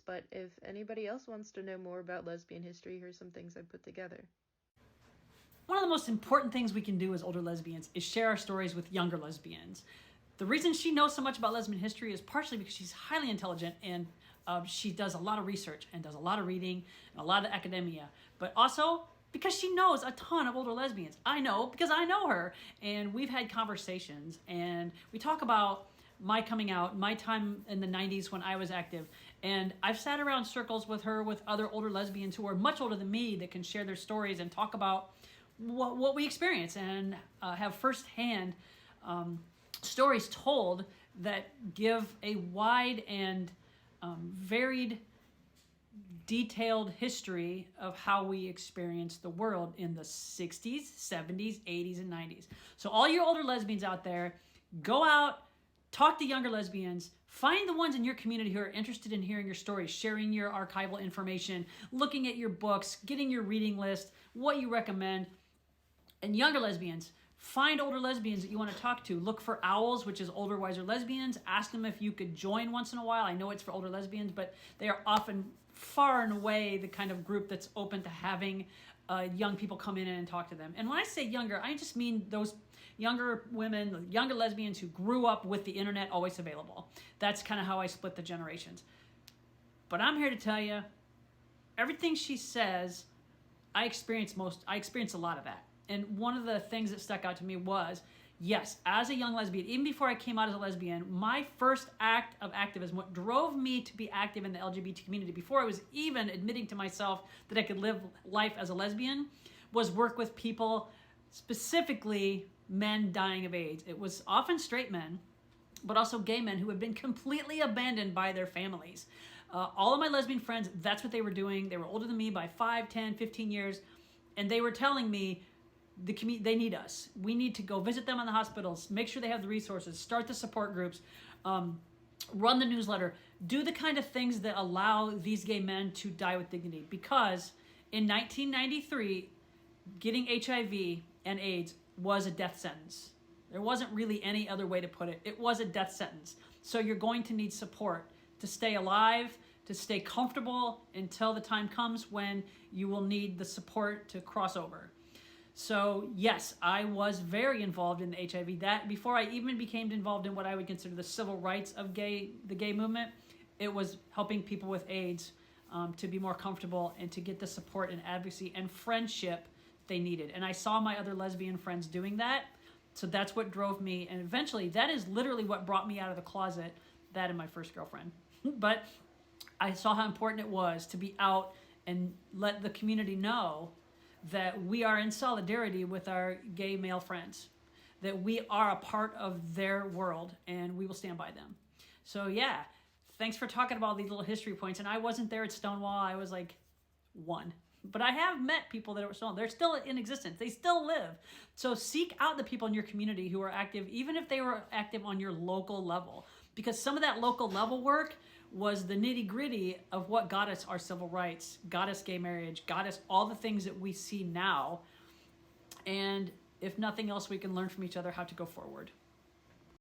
but if anybody else wants to know more about lesbian history, here's some things I put together. One of the most important things we can do as older lesbians is share our stories with younger lesbians. The reason she knows so much about lesbian history is partially because she's highly intelligent and she does a lot of research and does a lot of reading and a lot of academia, but also because she knows a ton of older lesbians. I know because I know her, and we've had conversations and we talk about my coming out, my time in the 90s when I was active. And I've sat around circles with her with other older lesbians who are much older than me that can share their stories and talk about what we experience and have firsthand stories told that give a wide and varied, detailed history of how we experienced the world in the 60s, 70s, 80s, and 90s. So all you older lesbians out there, go out, talk to younger lesbians, find the ones in your community who are interested in hearing your stories, sharing your archival information, looking at your books, getting your reading list, what you recommend. And younger lesbians, find older lesbians that you want to talk to. Look for OWLs, which is older, wiser lesbians. Ask them if you could join once in a while. I know it's for older lesbians, but they are often far and away the kind of group that's open to having young people come in and talk to them. And when I say younger, I just mean those younger women, younger lesbians who grew up with the internet always available. That's kind of how I split the generations. But I'm here to tell you, everything she says, I experience a lot of that. And one of the things that stuck out to me was, yes, as a young lesbian, even before I came out as a lesbian, my first act of activism, what drove me to be active in the LGBT community before I was even admitting to myself that I could live life as a lesbian, was work with people, specifically men dying of AIDS. It was often straight men, but also gay men who had been completely abandoned by their families. All of my lesbian friends, that's what they were doing. They were older than me by 5, 10, 15 years, and they were telling me, they need us. We need to go visit them in the hospitals, make sure they have the resources, start the support groups, run the newsletter, do the kind of things that allow these gay men to die with dignity. Because in 1993, getting HIV and AIDS was a death sentence. There wasn't really any other way to put it. It was a death sentence. So you're going to need support to stay alive, to stay comfortable until the time comes when you will need the support to cross over. So yes, I was very involved in the HIV. That before I even became involved in what I would consider the civil rights of the gay movement, it was helping people with AIDS to be more comfortable and to get the support and advocacy and friendship they needed. And I saw my other lesbian friends doing that. So that's what drove me. And eventually that is literally what brought me out of the closet, that and my first girlfriend. But I saw how important it was to be out and let the community know that we are in solidarity with our gay male friends, that we are a part of their world and we will stand by them. So yeah, thanks for talking about these little history points. And I wasn't there at Stonewall. I was like 1. But I have met people that are Stonewall. They're still in existence. They still live. So seek out the people in your community who are active, even if they were active on your local level. Because some of that local level work was the nitty-gritty of what got us our civil rights, got us gay marriage, got us all the things that we see now. And if nothing else, we can learn from each other how to go forward.